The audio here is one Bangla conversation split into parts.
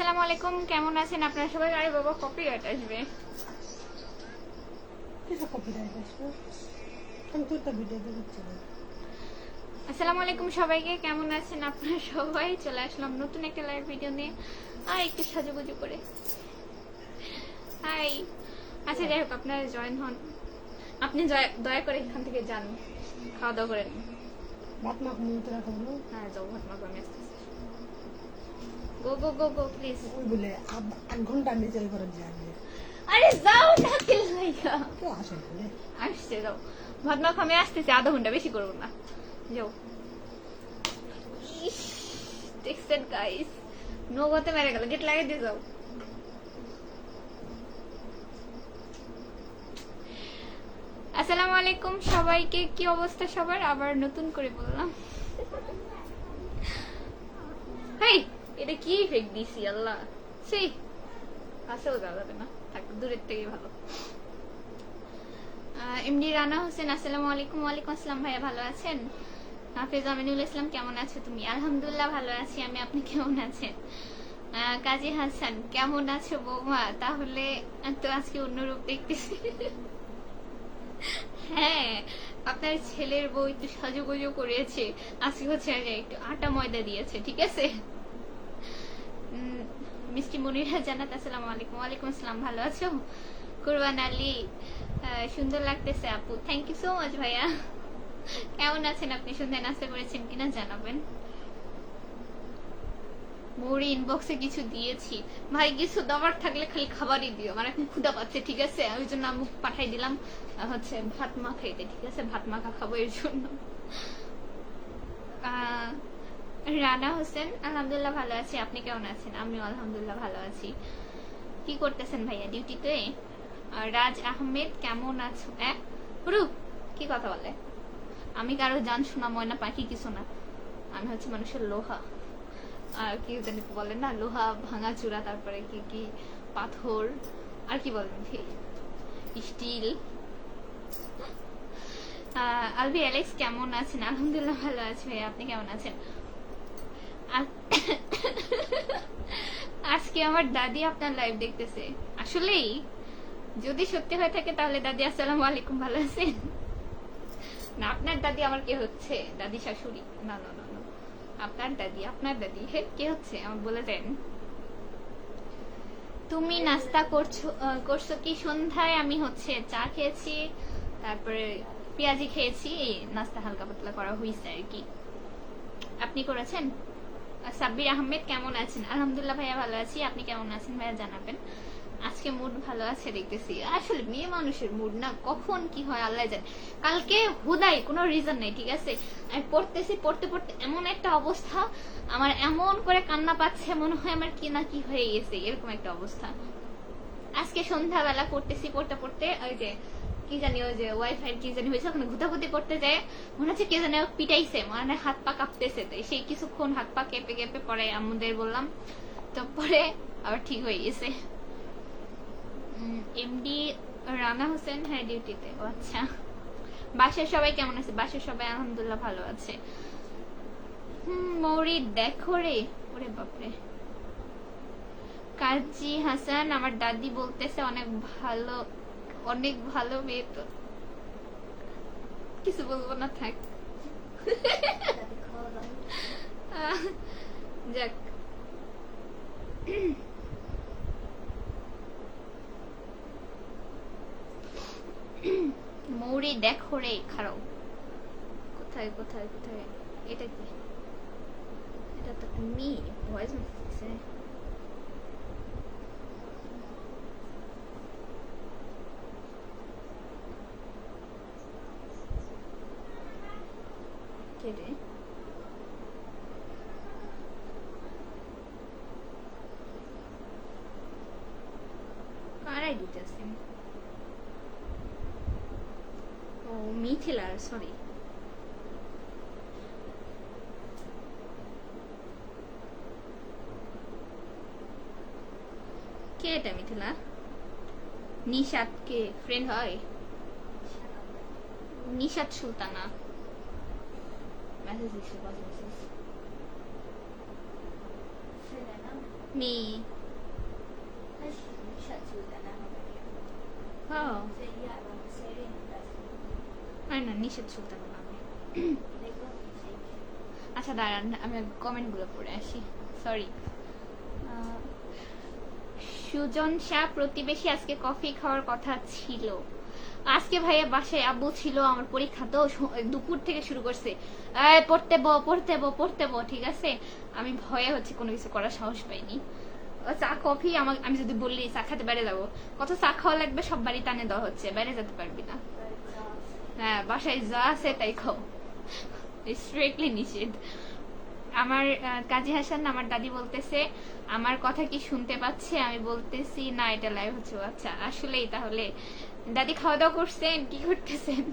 আসসালামু আলাইকুম, কেমন আছেন আপনারা সবাই? আরে বাবা, কপিরাইট আসবে। আসসালামু আলাইকুম সবাইকে, কেমন আছেন আপনারা সবাই? চলে আসলাম নতুন একটা লাইভ ভিডিও নিয়ে, আর একটু সাজুগুজু করে। হাই। আচ্ছা যাই হোক, আপনারা জয়েন হন। আপনি দয়া করে এখান থেকে যান, খাওয়া দাওয়া করেন। হ্যাঁ যাও, ভাত মাখবো, আমি আসতেছি। গো গো গো গো প্লিজ। বলে 8 ঘন্টা নিচে করে যাবে। আরে যাও না, কি লাইগা কেউ আসে না। আসছে, যাও ভাত মাখো, আমি আসতেছি, আধা ঘন্টা, বেশি করবো না, যাও। ইস, দেখছেন গাইস, নগদে মেরে গেল, গেট লাগিয়ে দিয়ে যাও। আসসালামু আলাইকুম সবাইকে, কি অবস্থা সবার? আবার নতুন করে বললাম। হেই, এটা কি ফেক দিছি আল্লাহ, সেই কাছেও যাওয়া যাবে না, থাক, দূরের থেকেই ভালো। এমডি রানা হোসেন, আসসালামু আলাইকুম। ওয়ালাইকুম আসসালাম ভাইয়া, ভালো আছেন? হাফেজ আমিনুল ইসলাম, কেমন আছো তুমি? আলহামদুলিল্লাহ ভালো আছি আমি, আপনি কেমন আছেন? কাজী হাসান, কেমন আছো বৌমা? তাহলে তো আজকে অন্যরূপ দেখতেছি। হ্যাঁ, আপনার ছেলের বউ একটু সাজুগুজু করেছে, আজকে হচ্ছে একটু আটা ময়দা দিয়েছে, ঠিক আছে। মিষ্টি মনিরা জানাত, আসসালামু আলাইকুম। ওয়ালাইকুম আসসালাম, ভালো আছো? কুরবান আলী, সুন্দর লাগতেছে আপু, থ্যাংক ইউ সো মাচ ভাইয়া। কেমন আছেন আপনি? সন্ধ্যায় নাস্তা করেছেন কিনা জানাবেন। মোরি ইনবক্সে কিছু দিয়েছি ভাই, কিছু দাবার থাকলে খালি খাবারই দিও, আমার এখন ক্ষুধা পাচ্ছে, ঠিক আছে, ওই জন্য আমি পাঠাই দিলাম হচ্ছে ভাত মাখাইতে, ঠিক আছে, ভাত মাখা খাবো এর জন্য। রানা হোসেন, আলহামদুলিল্লাহ ভালো আছি, আপনি কেমন আছেন? আমিও আলহামদুলিল্লাহ ভালো আছি। কি করতেছেন ভাইয়া, ডিউটিতে? রাজ আহমেদ, কেমন আছো? পুরু কি কথা বলে? আমি কারো জান শোনা ময়না পাখি কিছু না, আমি হচ্ছে মানুষের লোহা, আর কি জানি বলেন না, লোহা ভাঙা চূড়া, তারপরে কি কি পাথর, আর কি বলেন, স্টিল। আলবি অ্যালেক্স, কেমন আছেন? আলহামদুলিল্লাহ ভালো আছি ভাইয়া, আপনি কেমন আছেন? আজকে আমার দাদি আপনার লাইভ দেখতেছে, আসলেই যদি সত্যি হয়ে থাকে তাহলে দাদি আসসালামু আলাইকুম, ভালো আছেন? না, আপনার দাদি আমার কে হচ্ছে? দাদি শাশুড়ি? না না না, আপনার দাদি কে হচ্ছে আমার বলে দেন। তুমি নাস্তা করছো কি সন্ধ্যায়? আমি হচ্ছে চা খেয়েছি, তারপরে পেঁয়াজি খেয়েছি, নাস্তা হালকা পাতলা করা হয়েছে আর কি। আপনি করেছেন? সাব্বির আহমেদ, কেমন আছেন? আলহামদুলিল্লাহ ভাইয়া ভালো আছি, আপনি কেমন আছেন ভাইয়া জানাবেন। আজকে মুড ভালো আছে দেখতেছি, আসলে মেয়ে মানুষের মুড না কখন কি হয় আল্লাহ জানে। কালকে হুদাই কোনো রিজন নেই, ঠিক আছে, আমি পড়তেছি, পড়তে পড়তে এমন একটা অবস্থা, আমার এমন করে কান্না পাচ্ছে, মনে হয় আমার কি না কি হয়ে গেছে, এরকম একটা অবস্থা। আজকে সন্ধ্যাবেলা পড়তেছি, পড়তে পড়তে ওই যে কি জানি, ওই যে ওয়াইফাই কি জানি হয়েছে, ওখানে ঘুতাঘুতি করতে যায়, মনে হচ্ছে কে জানি পিটাইছে, মানে হাত পা কাঁপতেছে, তো সেই কিছুক্ষণ হাত পা কেঁপে কেঁপে পরে আমাদের বললাম, তো পরে আবার ঠিক হয়ে গেছে। এমডি রানা হোসেন, হ্যাঁ ডিউটিতে। ও আচ্ছা, বাসায় সবাই কেমন আছে? বাসায় সবাই আলহামদুলিল্লাহ ভালো আছে। মৌরি দেখো রে, ওরে বাপরে। কাজী হাসান, আমার দাদি বলতেছে অনেক ভালো, অনেক ভালো মেয়ে, তো কিছু বলবো না, থাক। যাক, মৌরি দেখো রে, খারাপ। কোথায় কোথায় কোথায়? এটা কি? এটা তো মি ভয়েস মেসেজ। কে রে? কারাই দিতেছে? ও মিথিলা, সরি। কে এটা মিথিলা? নিশাত কে ফ্রেন্ড হয়? নিশাত সুলতানা মেসেজ দিচ্ছে, মি হ্যাঁ না নিষেধ সুলতান নামে। আচ্ছা দাঁড়ান আমি কমেন্টগুলো পড়ে আসি, সরি। সুজন শাহ প্রতিবেশী আজকে কফি খাওয়ার কথা ছিল। আজকে ভাইয়া বাসায় আব্বু ছিল, আমার পরীক্ষা তো দুপুর থেকে শুরু করছে পড়তে বো পড়তে বো পড়তে বো, ঠিক আছে। আমি ভয়ে হচ্ছে কোনো কিছু করার সাহস পাইনি। চা কফি আমি যদি বললি চা খেতে বাইরে যাবো, কত চা খাওয়া লাগবে সব বাড়ি টানে দেওয়া হচ্ছে, বাইরে যেতে পারবি না। হ্যাঁ বাসায় যা আছে তাই খাও, স্ট্রিক্টলি নিষেধ। আমার কাজী হাসান আমার দাদি বলতেছে আমার কথা কি শুনতে পাচ্ছে, আমি বলতেছি না এটা লাইভ হচ্ছে। আচ্ছা আসলেই তাহলে দাদি খাওয়া দাওয়া করছেন, কি করতেছেন?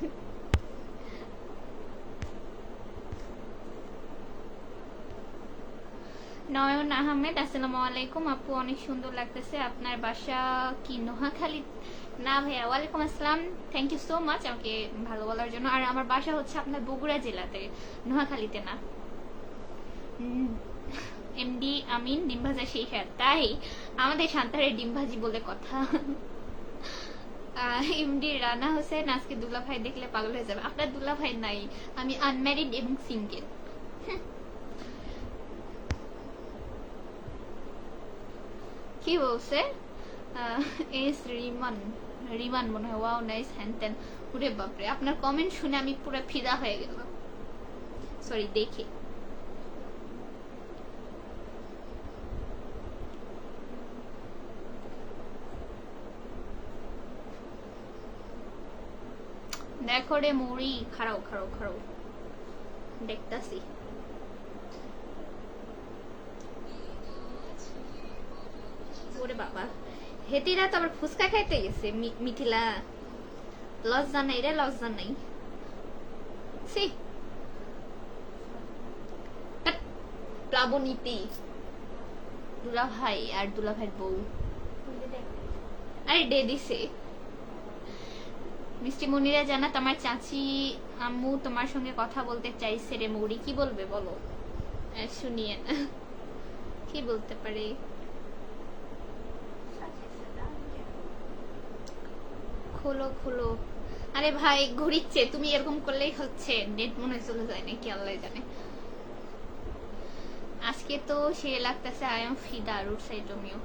নয়ন আহমেদ আসসালামু আলাইকুম আপু, অনেক সুন্দর লাগতেছে। আপনার বাসা কি নোয়াখালী? না ভাইয়া, ওয়ালাইকুম আসসালাম, থ্যাংক ইউ সো মাচ আমাকে ভালো বলার জন্য। আর আমার বাসা হচ্ছে আপনার বগুড়া জেলাতে, নোয়াখালীতে না। এমডি আমিন ডিম ভাজা সেই হ্যাঁ তাই আমাদের সান্তারের ডিম ভাজি বলে কথা। এমডি রানা হোসেন আজকে দুলা ভাই দেখলে পাগল হয়ে যাবে। আপনার দুলা ভাই নাই, আমি আনম্যারিড এবং সিঙ্গেল। কি বলছে? এস রিমান রিমান মনে হয়, ওয়াও নাইস হ্যান ত্যান। ওরে বাপরে, আপনার কমেন্ট শুনে আমি পুরো ফিদা হয়ে গেলাম, সরি দেখে। দেখো রে মুড়ি, খাড়াও খাড়াও খাড়াও দেখতাছি। ওরে বাবা, হেতিরা তো আবার ফুচকা খাইতে গেছে। মিথিলা লজ্জা নাই রে, লজ্জা নাই। সি প্লাবনীতি দুলা ভাই আর দুলা ভাইয়ের বউ, আরে ডে দিছে। মিষ্টি মনিরা জানাত আমার চাচি আম্মু তোমার সঙ্গে কথা বলতে চাইছে রে মৌরি। কি বলবে বলো, শুনিয়ে না কি বলতে পারে। খোলো খোলো। আরে ভাই ঘুরিচ্ছে, তুমি এরকম করলেই হচ্ছে, নেট মনে হয় চলে যায় নাকি আল্লাহ জানে। আজকে তো সে লাগতেছে আই এম ফিদা রুট সাইড তুমিও।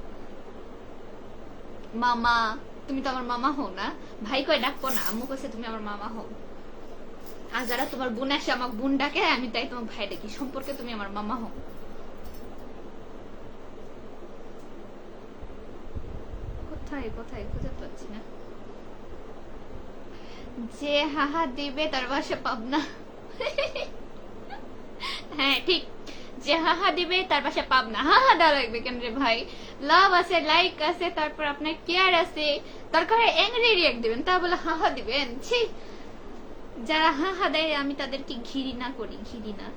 মামা, তুমি তো আমার মামা হও না? ভাই কয় ডাকবো না, আম্মু কাছে তুমি আমার মামা হও। আর যারা তোমার বোন আসে আমার বোন ডাকে, আমি তাই তোমার ভাই ডাকি, সম্পর্কে তুমি আমার মামা হও। কোথায় কোথায় খুঁজে পাচ্ছি না। যে হাহা দিবে তার বাসা পাবনা। হ্যাঁ ঠিক, যে হাহা দিবে তার বাসা পাবনা। হাহা দেওয়া লাগবে কেন রে ভাই? লাভ আছে, লাইক আছে, তারপর আপনার কেয়ার আছে, দরকার হয় অ্যাংরি রিয়াক্ট দিবেন, তা বলে হাহা দিবেন? ছি, যারা হাহা দেয় আমি তাদেরকে ঘৃণা করি, ঘৃণা।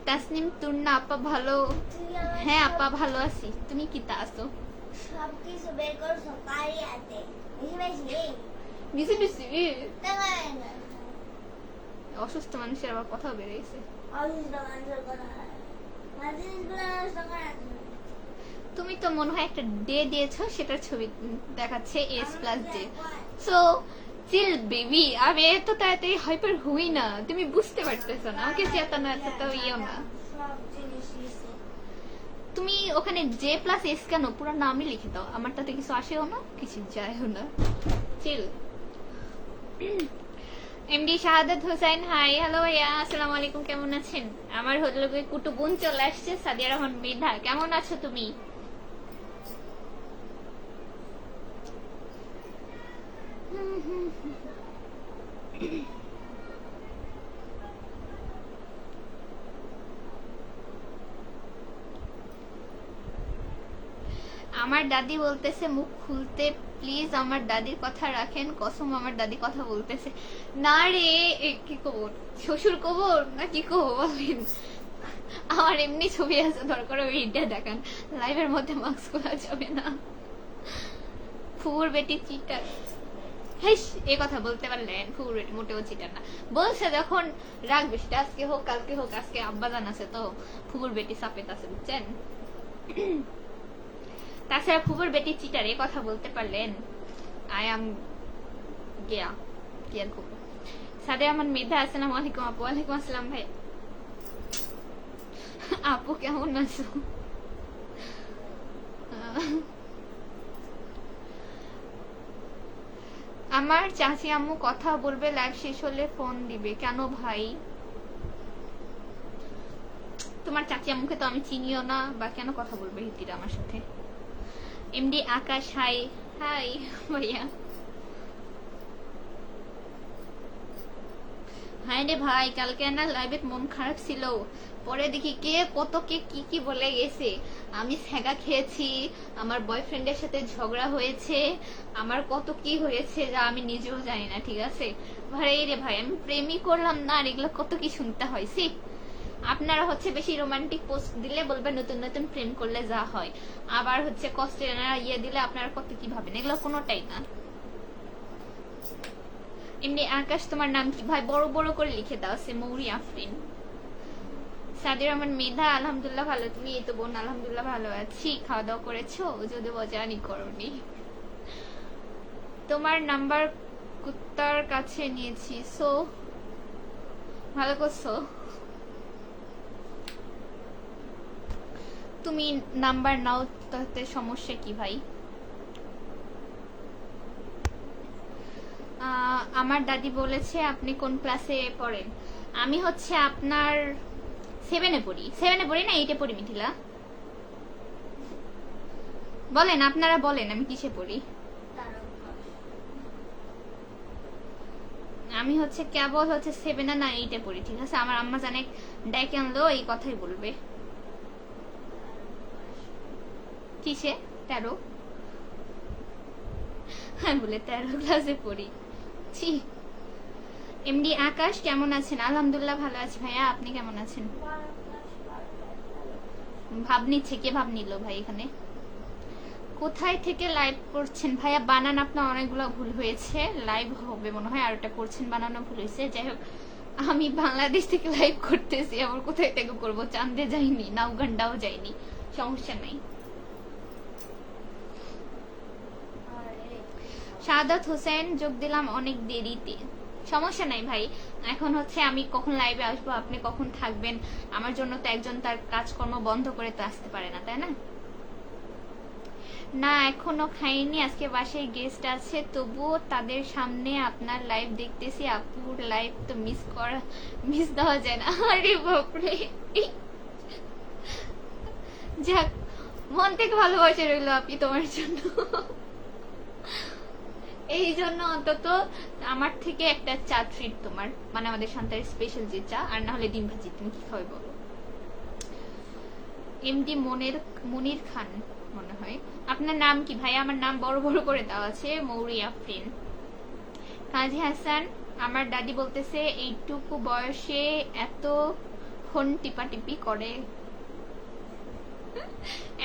তাসনিম তুন্না আপা ভালো? হ্যাঁ আপা ভালো আছি, তুমি কি তা আছো? সবকিছু বের করছো কারিয়াতে, বেশি বেশি বেশি অসুস্থ মানুষের আবার কথাও বেড়েছে। তুমি তো মনে হয় একটা ডে দিয়েছো, সেটার ছবি দেখাচ্ছে এস প্লাস ডে। সো চিল বেবি, আমি এত তাড়াতাড়ি হাইপার হই না, তুমি বুঝতে পারতেছো না, আমাকে চেতনা এত ইয়েও না। তুমি ওখানে জে প্লাস এস কেন, পুরো নামই লিখে দাও, আমার তাতে কিছু আসেও না, কিছু যায়ও না। চিল। MD Shahadat Hossain high, hello ভাইয়া, আসসালামু আলাইকুম, কেমন আছেন? আমার হলো কুটু বোন চলে আসছে, সাদিয়া রহমান মৃধা, কেমন আছো তুমি? আমার দাদি বলতেছে মুখ খুলতে প্লিজ, আমার দাদির কথা রাখেন, কসম আমার দাদি কথা বলতেছে না রে। কি কবর, শ্বশুর কবর না কি কবর বলেন? আমার এমনি ছবি আছে, দরকার ওইটা দেখান, লাইভের মধ্যে মাস্ক খোলা যাবে না। ফুর বেটি চিটার, হেস এ কথা বলতে পারলেন? ফুর বেটি মোটেও চিটার না, বলছে যখন রাখবে সেটা আজকে হোক কালকে হোক, আজকে আব্বাজান আছে তো ফুর বেটি সাপেত আছে, বুঝছেন? তাছাড়া ফুবুর বেটি চিটারে কথা বলতে পারলেন। আই এম গিয়া গিয়ার ফুবু। সাদে আমার মেধা, আসসালামু আলাইকুম আপু। ওয়ালাইকুম আসসালাম ভাই। আপু কেমন আছো? আমার চাচি আম্মু কথা বলবে, লাইভ শেষ হলে ফোন দিবে। কেন ভাই? তোমার চাচি আম্মুকে তো আমি চিনিও না, বা কেন কথা বলবে হিতিরা আমার সাথে? এমডি আকাশ, হাই। হাই ভাইয়া। হাই রে ভাই, কালকে না লাইভে মন খারাপ ছিল, পরে দেখি কে কত কে কি কি বলে গেছে। আমি ছ্যাঁকা খেয়েছি, আমার বয়ফ্রেন্ডের সাথে ঝগড়া হয়েছে, আমার কত কি হয়েছে যা আমি নিজেও জানি না। ঠিক আছে ভাই রে ভাই, আমি প্রেমই করলাম না, আর এগুলো কত কি শুনতে হয়েছে। আপনারা হচ্ছে বেশি রোমান্টিক পোস্ট দিলে বলবেন নতুন নতুন প্রেম করলে যা হয়, আবার হচ্ছে কষ্টের ইয়ে দিলে আপনারা কত কি ভাবেন, এগুলো কোনোটাই না। এমনি আকাশ, তোমার নাম কি ভাই? বড় বড় করে লিখে দাও। সে মৌরি আফরিন। সাদির রহমান মেধা, আলহামদুলিল্লাহ ভালো। তুমি? এই তো বোন আলহামদুলিল্লাহ ভালো আছি। খাওয়া দাওয়া করেছো? যদি বজানি করনি। তোমার নাম্বার কুত্তার কাছে নিয়েছি, সো ভালো করছো। তুমি নাম্বার নাও, তাতে সমস্যা কি ভাই? আমার দাদি বলেছে আপনি কোন ক্লাসে পড়েন? আমি হচ্ছে আপনার 7-এ পড়ি। 7-এ পড়ি না 8-এ পড়ি মিথিলা? বলেন, আপনারা বলেন আমি কিসে পড়ি? আমি হচ্ছে কেবল হচ্ছে 7-এ না 8-এ পড়ি। ঠিক আছে, আমার আম্মা জানে ডাইকে আনলো এই কথাই বলবে। কিসে? 13? হ্যাঁ বলে 13 ক্লাসে পড়ি। ছি। এমডি আকাশ, কেমন আছেন? আলহামদুলিল্লাহ ভালো আছি ভাইয়া, আপনি কেমন আছেন? ভাব নিচ্ছে কে? ভাব নিল ভাই এখানে? কোথায় থেকে লাইভ করছেন ভাইয়া? বানান আপনার অনেকগুলো ভুল হয়েছে, লাইভ হবে মনে হয় আর ওটা করছেন বানানো ভুল হয়েছে। যাই হোক, আমি বাংলাদেশ থেকে লাইভ করতেছি, আবার কোথায় থেকে করবো? চাঁদে যাইনি না, উগান্ডাও যাইনি, সমস্যা নাই। শাহাদাত হোসেন, যোগ দিলাম অনেক দেরিতে। সমস্যা নাই ভাই, এখন হচ্ছে আমি কখন লাইভে আসবো, আপনি কখন থাকবেন, আমার জন্য তো একজন তার কাজকর্ম বন্ধ করে তো আসতে পারে না, তাই না? না এখনো খাইনি, আজকে বাসায় গেস্ট আছে, তবুও তাদের সামনে আপনার লাইভ দেখতেছি। আপুর লাইভ তো মিস দেওয়া যায় না। আরে বাপরে। যাক, মন থেকে ভালোবাসা রইলো আপনি তোমার জন্য। এই জন্য অন্তত আমার থেকে একটা চা ট্রিট তোমার, মানে আমাদের শান্তার স্পেশাল যে চা, আর না হলে ডিম ভাজি। তুমি কি খাবে বলো? এমডি মনির খান মনে হয়। আপনার নাম কি ভাই? আমার নাম বড় বড় করে দেওয়া আছে, মৌরি আফরিন। কাজী হাসান, আমার দাদি বলতেছে এইটুকু বয়সে এত ফোন টিপাটিপি করে।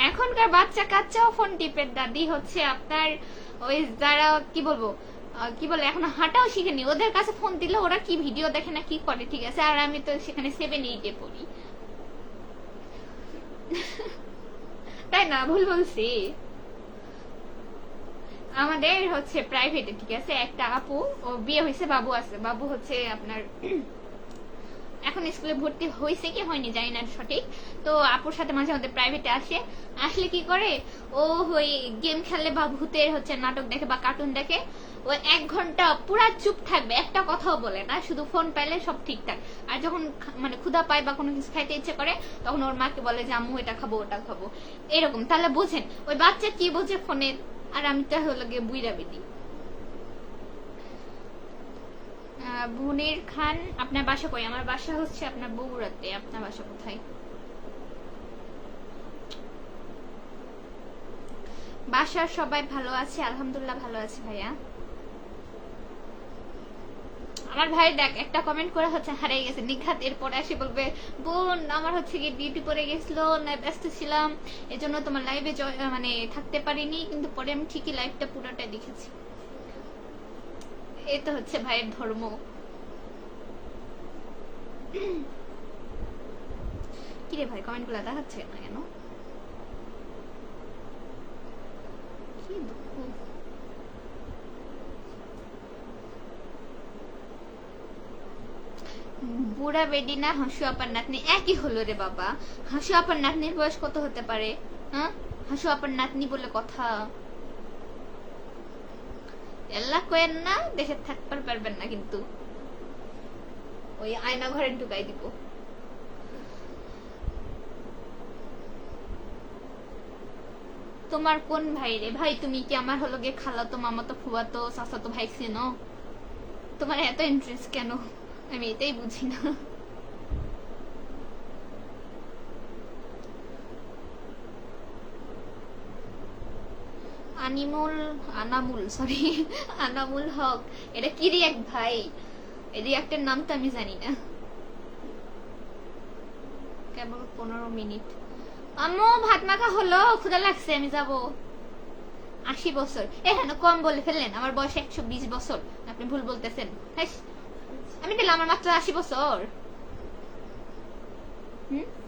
এখনকার বাচ্চা কাচ্চাও ফোন টিপের দাদি হচ্ছে আপনার ওই যারা কি বলবো কি বলে এখনো হাঁটাও শিখেনি, ওদের কাছে ফোন দিলে ওরা কি ভিডিও দেখে না কি করে। ঠিক আছে, আর আমি তো সেখানে 7-8-এ পড়ি। তাই না? ভুল বলছি? আমাদের হচ্ছে প্রাইভেটে, ঠিক আছে, একটা আপু, ও বিয়ে হয়েছে, বাবু আছে। বাবু হচ্ছে আপনার এখন স্কুলে ভর্তি হয়েছে কি হয়নি জানি না সঠিক। তো আপুর সাথে মাঝে মধ্যে প্রাইভেটে আসলে কি করে, ও ওই গেম খেলে বা ভূতের হচ্ছে নাটক দেখে বা কার্টুন দেখে, ও 1 ঘন্টা পুরা চুপ থাকবে, একটা কথাও বলে না, শুধু ফোন পাইলে সব ঠিকঠাক। আর যখন মানে ক্ষুধা পায় বা কোনো কিছু খাইতে ইচ্ছে করে, তখন ওর মাকে বলে যে আম্মু এটা খাবো ওটা খাবো, এরকম। তাহলে বোঝেন ওই বাচ্চা কি বোঝে ফোনের, আর আমি তো হলো গিয়ে বুইরা বেদি। বুনির খান, আপনার বাসা কই? আমার বাসা হচ্ছে আপনার বগুড়াতে। আপনার বাসা কোথায়? বাসার সবাই ভালো আছে? আলহামদুলিল্লাহ ভালো আছে ভাইয়া। আমার ভাই দেখ একটা কমেন্ট করে হচ্ছে হারিয়ে গেছে নিঘাত, এরপরে এসে বলবে বোন আমার হচ্ছে কি ডিউটি পড়ে গেছিল না, ব্যস্ত ছিলাম, এজন্য তোমার লাইভে মানে থাকতে পারিনি, কিন্তু পরে আমি ঠিকই লাইভটা পুরোটাই দেখেছি। এই তো হচ্ছে ভাইয়ের ধর্ম। কিরে ভাই কমেন্ট গুলা দেখাচ্ছে না কেন? বুড়া বেডি না হাসু আপার নাতনি একই হলো রে বাবা। হাসু আপার নাতনির বয়স কত হতে পারে? হ্যাঁ, হাসু আপার নাতনি বলে কথা। এল্লা কয়েন না, দেশে থাকতে পারবেন না কিন্তু। ওই আয়না ঘরে ঢুকাই দিব। তোমার কোন ভাই রে ভাই? তুমি কি আমার হলো গিয়ে খালাতো মামাতো ফুয়াতো চাচাতো ভাই চেনো? তোমার এত ইন্টারেস্ট কেন? আমি এটাই বুঝি না। আনামুল সরি, আনামুল হক, এটা কি রিয়াক্ট ভাই? এই রিয়াক্টের নাম তো আমি জানি না। কেবল 15 মিনিট। আম্মু ভাত মাখা হলো, ক্ষুধা লাগছে, আমি যাব। 80 বছর এখানে কম বলে ফেললেন, আমার বয়স 120 বছর। আপনি ভুল বলতেছেন। আমি দিলাম আমার মাত্র 80 বছর।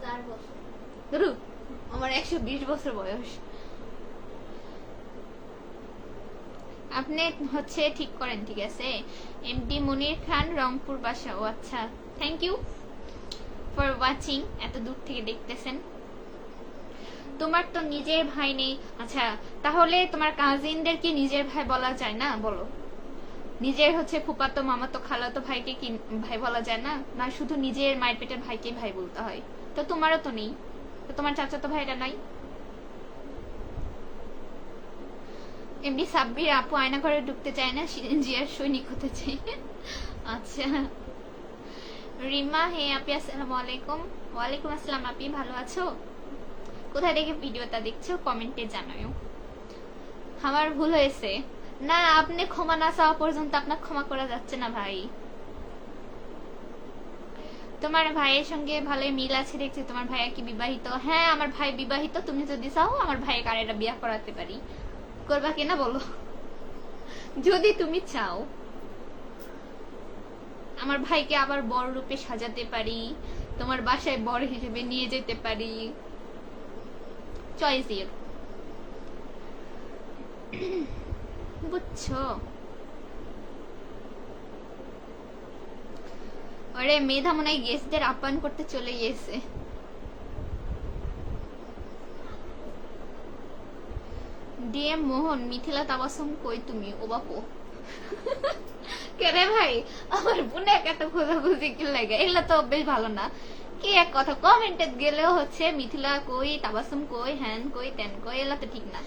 4 বছর। ধরু আমার 120 বছর বয়স। আপনি হচ্ছে ঠিক করেন, ঠিক আছে? এমডি মনির খান, রংপুর বাসা। ও আচ্ছা, থ্যাংক ইউ ফর ওয়াচিং, এত দূর থেকে দেখতেছেন। তোমার তো নিজের ভাই নেই। আচ্ছা, তাহলে তোমার কাজিনদের কি নিজের ভাই বলা যায় না? বলো। নিজের হচ্ছে ফুপাতো মামাতো খালাতো ভাইকে কি ভাই বলা যায় না? না শুধু নিজের মায়ের পেটের ভাইকে ভাই বলতে হয়? তো তোমারও তো নেই, তো তোমার চাচাতো ভাইরা নাই? এমনি সাব্বির আপু আয়না ঘরে ঢুকতে চায় না, জিয়ার সৈনিক হতে চাই। আচ্ছা। রিমা, হে আপি, আসসালামু আলাইকুম। ওয়ালাইকুম আসসালাম আপি, ভালো আছো? কোথায় থেকে ভিডিওটা দেখছো কমেন্টে জানাও। আমার ভুল হয়েছে। না, আপনি ক্ষমা না চাওয়া পর্যন্ত আপনার ক্ষমা করা যাচ্ছে না ভাই। তোমার ভাইয়ের সঙ্গে ভালোই মিল আছে দেখছি। তোমার ভাইয়া কি বিবাহিত? হ্যাঁ, আমার ভাই বিবাহিত। তুমি যদি চাও আমার ভাইয়ের কারেরা বিয়ে করাতে পারি। করবা কিনা বলো? যদি তুমি চাও আমার ভাইকে আবার বড় রূপে সাজাতে পারি, তোমার বাসায় বড় হিসেবে নিয়ে যেতে পারি। চয়েস ইউর, বুঝছো? আরে মেধা মনে হয় গেস্টদের আপ্যায়ন করতে চলে গিয়েছে। ডিএম মোহন, মিথিলা তাবাসুম কই তুমি? ও বাপু কেরে ভাই, আমার বোনে এত খোঁজাখুঁজি কি লাগে? এগুলা তো বেশ ভালো না। কি এক কথা, কমেন্টে গেলেও হচ্ছে মিথিলা কই, তাবাসুম কই, হ্যান কই, তেন কই, এগুলা তো ঠিক না।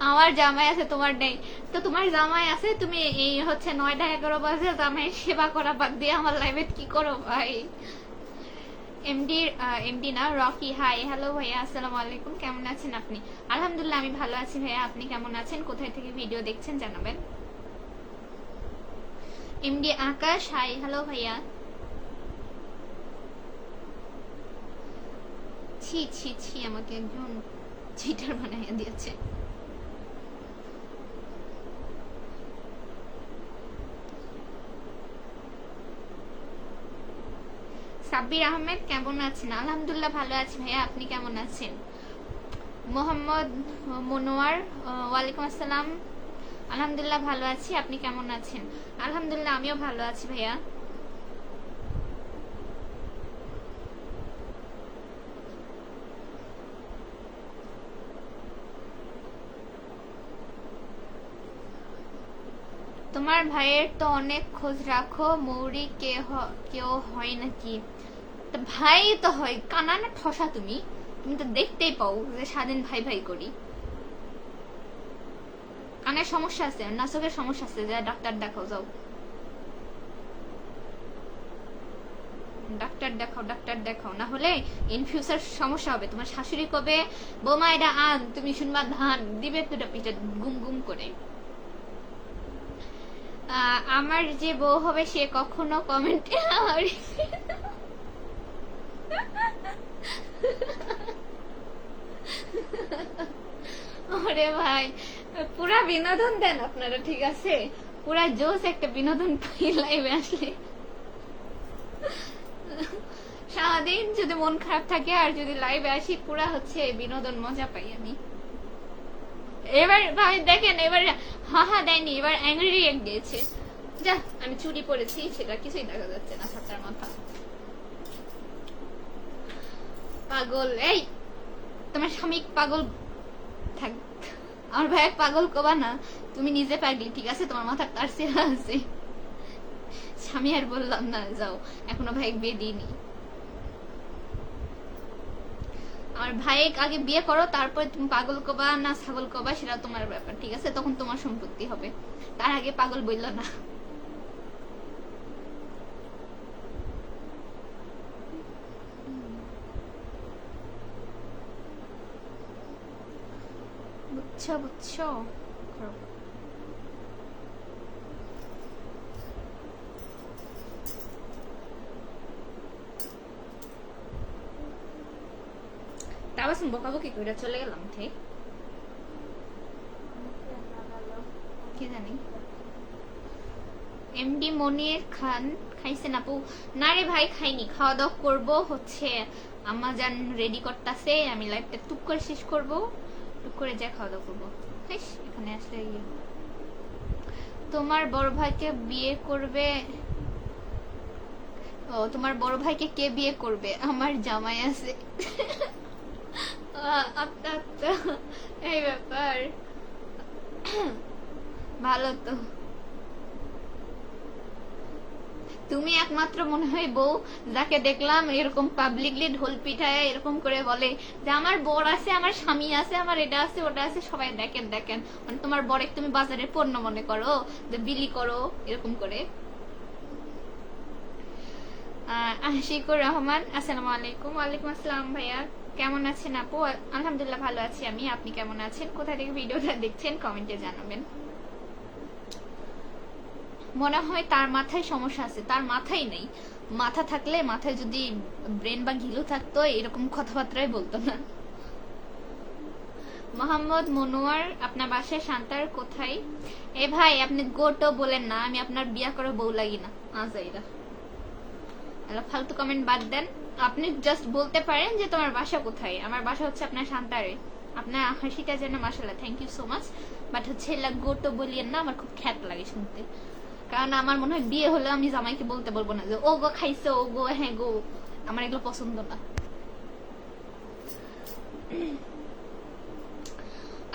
আমার জামাই আছে, তোমার নেই। তো তোমার জামাই আছে, তুমি এই হচ্ছে 9টা-11 বাজে জামাই সেবা করা বাদ দিয়ে আমার লাইভে কি করো ভাই? এমডি না, রকি, হাই, হ্যালো ভাইয়া, আসসালামু আলাইকুম, কেমন আছেন আপনি? আলহামদুলিল্লাহ আমি ভালো আছি ভাইয়া, আপনি কেমন আছেন? কোথায় থেকে ভিডিও দেখছেন জানাবেন। এমডি আকাশ, হাই, হ্যালো ভাইয়া। ছি ছি ছি, আমাকে একজন চিটার বানাইয়া দিয়েছে। সাব্বির আহমেদ, কেমন আছেন? আলহামদুলিল্লাহ ভালো আছি ভাইয়া, আপনি কেমন আছেন? মোহাম্মদ মনোয়ার, ওয়ালাইকুম আসসালাম, আলহামদুলিল্লাহ ভালো আছি, আপনি কেমন আছেন? আলহামদুলিল্লাহ আমিও ভালো আছি ভাইয়া। তোমার ভাইয়ের তো অনেক খোঁজ রাখো, মৌরি কেউ হয় নাকি? তো ভাই তো হয়, কানা না ঠসা? তুমি তুমি তো দেখতেই পাও যে স্বাধীন ভাই ভাই করি। কানের সমস্যা আছে, নাচকের সমস্যা আছে, যা ডাক্তার দেখাও, যাও ডাক্তার দেখাও, না হলে ইন ফিউচার সমস্যা হবে। তোমার শাশুড়ি কবে বোমা এটা আন, তুমি শুনবা ধান দিবে দুটা পিঠে গুম গুম করে। আমার যে বউ হবে সে কখনো কমেন্টে ওরে ভাই, পুরা বিনোদন দেন আপনারা, ঠিক আছে? পুরা জোস একটা বিনোদন পাই লাইভে আসলে। সারাদিন যদি মন খারাপ থাকে আর যদি লাইভে আসি, পুরা হচ্ছে বিনোদন মজা পাই আমি। এবার ভাই দেখেন, এবার হা দেয়নি, এবার অ্যাংরি রিয়েক্ট দিয়েছে। যা, আমি চুরি পরেছি সেটা কিছুই দেখা যাচ্ছে না, ছাতার মাথা। পাগল, এই তোমার স্বামী পাগল থাক, আমার ভাই পাগল কবা না, তুমি নিজে পাগলি, ঠিক আছে? তোমার মাথার তার ছেঁড়া আছে। স্বামী আর বললাম না, যাও, এখনো ভাই বিয়ে দিইনি। আমার ভাই আগে বিয়ে করো, তারপর তুমি পাগল কবা না ছাগল কবা সেটা তোমার ব্যাপার, ঠিক আছে? তখন তোমার সম্পত্তি হবে, তার আগে পাগল বললো না। বুঝছো বুঝছো? তারপর বকাবকি করে চলে গেলাম, ঠিক কি জানি। এমডি মনির খান খাইছেন আপু? না রে ভাই, খাইনি, খাওয়া দাওয়া করবো হচ্ছে, আমাজান রেডি করতেছে, আমি লাইভটা টুক করে শেষ করবো, টুক করে যা খাওয়া দাওয়া করবো। এখানে আসলে তোমার বড় ভাইকে বিয়ে করবে? ও, তোমার বড় ভাইকে কে বিয়ে করবে? আমার জামাই আছে। আচ্ছা, এই ব্যাপার, ভালো তো। তুমি একমাত্র মনে হয় বউ যাকে দেখলাম এরকম পাবলিকলি ঢোল পিঠায় এরকম করে বলে যে আমার বর আছে, আমার স্বামী আছে, আমার এটা আছে ওটা আছে, সবাই দেখেন দেখেন, মানে তোমার বরে তুমি বাজারের পণ্য মনে করো, যে বিলি করো এরকম করে। আশিকুর রহমান, আসসালামু আলাইকুম। ওয়ালাইকুম আসসালাম ভাইয়া, কেমন আছেন আপু? আলহামদুলিল্লাহ ভালো আছি আমি, আপনি কেমন আছেন? কোথা থেকে ভিডিওটা দেখছেন কমেন্টে জানাবেন। মনে হয় তার মাথায় সমস্যা আছে, তার মাথায় নেই, মাথা থাকলে, মাথায় যদি ব্রেন বা ঘিলু থাকতো এরকম কথাবার্তাই বলতো না। মোহাম্মদ মনোয়ার, আপনার বাসায় শান্তার কোথায়? এ ভাই, আপনি গোটো বলেন না, আমি আপনার বিয়া করে বউ লাগি না। আজাইরা ফালতু কমেন্ট বাদ দেন, আপনি জাস্ট বলতে পারেন যে তোমার বাসা কোথায়। আমার বাসা হচ্ছে আপনার শান্তারে। আপনার হাসিটা যেন মাশাআল্লাহ, thank you so much, but হচ্ছে গোটো বলিয়েন না, আমার খুব খ্যাত লাগে শুনতে। কারণ আমার মনে হয় বিয়ে হলে আমি জামাইকে বলতে বলবো না যে ও গো খাইছে, ও গো হ্যাঁ গো, আমার এগুলো পছন্দ না।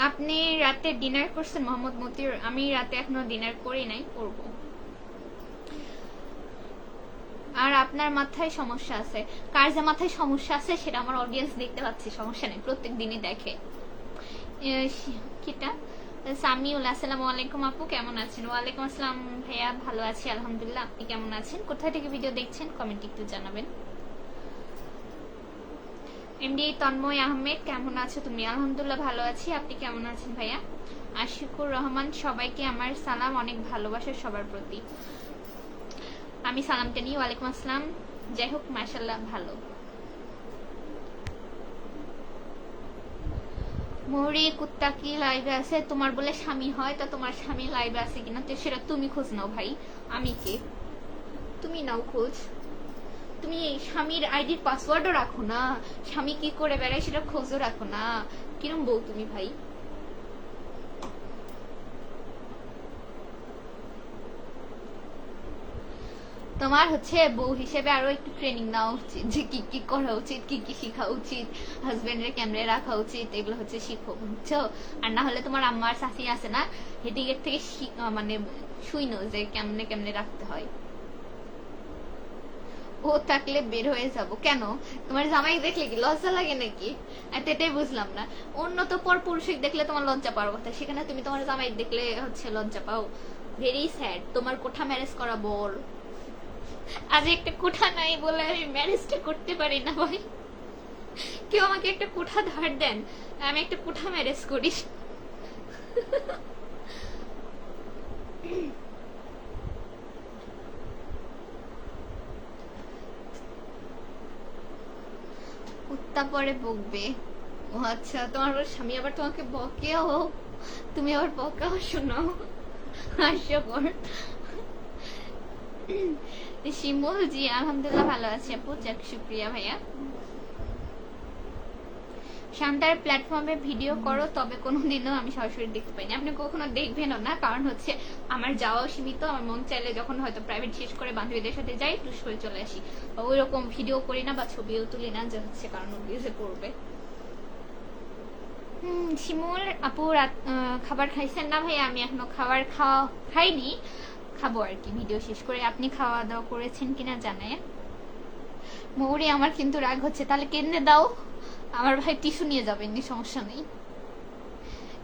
আপনি রাতে ডিনার করছেন মোহাম্মদ মতিউর? আমি রাতে এখনো ডিনার করি নাই, করবো। আর আপনার মাথায় সমস্যা আছে? কার যে মাথায় সমস্যা আছে সেটা আমার অডিয়েন্স দেখতে পাচ্ছি, সমস্যা নেই, প্রত্যেক দিনই দেখে। কিটা সামিউল, আসসালামু আলাইকুম আপু, কেমন আছেন? ওয়ালাইকুম আসসালাম ভাইয়া, ভালো আছি আলহামদুলিল্লাহ, আপনি কেমন আছেন? কোথায় থেকে ভিডিও দেখছেন কমেন্ট একটু জানাবেন। এমডি তন্ময় আহমেদ, কেমন আছো তুমি? আলহামদুলিল্লাহ ভালো আছি, আপনি কেমন আছেন ভাইয়া? আশিকুর রহমান, সবাইকে আমার সালাম, অনেক ভালোবাসা সবার প্রতি। আমি সালামটা নিই, ওয়ালাইকুম আসসালাম। যাই হোক, মাশাআল্লাহ ভালো। মৌরি কুত্তা কি লাইভে আছে? তোমার বলে স্বামী হয়, তা তোমার স্বামী লাইভে আছে কিনা তো সেটা তুমি খোঁজ নাও ভাই, আমি কে? তুমি নাও খোঁজ। তুমি স্বামীর আইডির পাসওয়ার্ডও রাখো না, স্বামী কি করে বেড়ায় সেটা খোঁজও রাখো না, কিরম বউ তুমি ভাই? তোমার হচ্ছে বউ হিসেবে আরো একটু ট্রেনিং নেওয়া উচিত, যে কি কি করা উচিত, কি কি শেখা উচিত, হাজবেন্ডের কেমনে রাখা উচিত, এগুলো হচ্ছে শিখো, বুঝছো? আর না হলে তোমার আম্মার শাশি আছে না, হেডিগেট থেকে মানে শুইনো যে কেমনে কেমনে রাখতে হয়। ও থাকলে বের হয়ে যাব কেন? তোমার জামাই দেখলে কি লজ্জা লাগে নাকি? এটাই বুঝলাম না। অন্য তো পর পুরুষ দেখলে তোমার লজ্জা পাওয়ার কথা, সেখানে তুমি তোমার জামাই দেখলে হচ্ছে লজ্জা পাও। Very sad. তোমার কোঠা ম্যারেজ করা বর, আজ একটা কোঠা নাই বলে আমি ম্যারেজটা করতে পারি না ভাই। কেউ আমাকে একটা কোঠা ধার দেন, আমি একটা কোঠা ম্যারেজ করি। কুত্তা পরে বকবে? ও আচ্ছা, তোমার স্বামী আবার তোমাকে বকেও, তুমি আবার বকাও শোনো, হাস্যকর। শিমুল, জি আলহামদুলিল্লাহ ভালো আছি আপু, যাক শুক্রিয়া ভাইয়া। শান্তার প্ল্যাটফর্মে ভিডিও করো, তবে কোনোদিনও আমি সরাসরি দেখতে পাইনি। আপনি কখনো দেখবেনও না, কারণ হচ্ছে আমার যাওয়াও সীমিত। আমার মন চাইলে যখন হয়তো প্রাইভেট শেষ করে বান্ধবীদের সাথে যাই, টুস করে চলে আসি। ওই রকম ভিডিও করি না বা ছবিও তুলি না, যে হচ্ছে কারণ অভিউজে পড়বে। শিমুল আপু খাবার খাইছেন না? ভাই আমি এখনো খাবার খাইনি, খাবো আর কি ভিডিও শেষ করে। আপনি খাওয়া দাওয়া করেছেন কিনা জানেন? মৌরি আমার কিন্তু রাগ হচ্ছে, তাহলে কেন্দ্রে দাও, আমার ভাই টিস্যু নিয়ে যাবেন, সমস্যা নেই।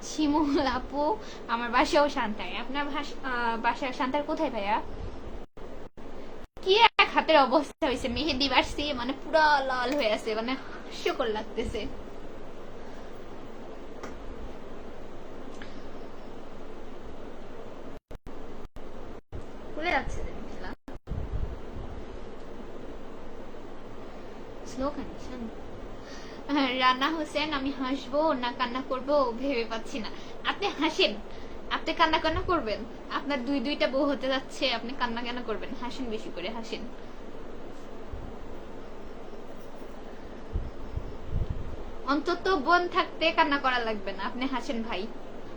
শিমুল আপু আমার বাসাও শান্তায়। আপনার বাসা শান্তার কোথায় ভাইয়া? কি এক হাতের অবস্থা হয়েছে, মেহেদি বাসছি মানে পুরা লাল হয়ে আছে, মানে হাস্যকর লাগতেছে। খুলে যাচ্ছে স্লো কন্ডিশন। রানা হোসেন আমি হাসবো না কান্না করবো ভেবে পাচ্ছি না। আপনি হাসেন, আপনি কান্না কান্না করবেন? আপনার দুইটা বউ হতে যাচ্ছে, আপনি কান্না কেন করবেন? হাসেন, বেশি করে হাসেন। অন্তত বোন থাকতে কান্না করা লাগবে না, আপনি হাসেন ভাই,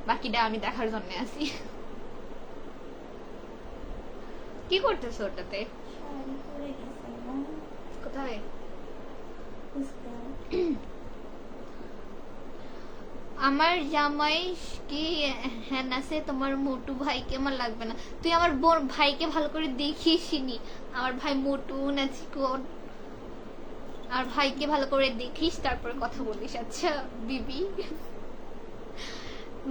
বাকিটা আমি দেখার জন্য আছি। কি করতেছো ওটাতে? কোথায়? আমার জামাই কি হ্যাঁ আছে, তোমার মোটু ভাইকে আমার লাগবে না। তুই আমার বোন ভাইকে ভালো করে দেখিসনি, আমার ভাই মোটু না চিকন। আর ভাইকে ভালো করে দেখিস, তারপর কথা বলিস। আচ্ছা বিবি,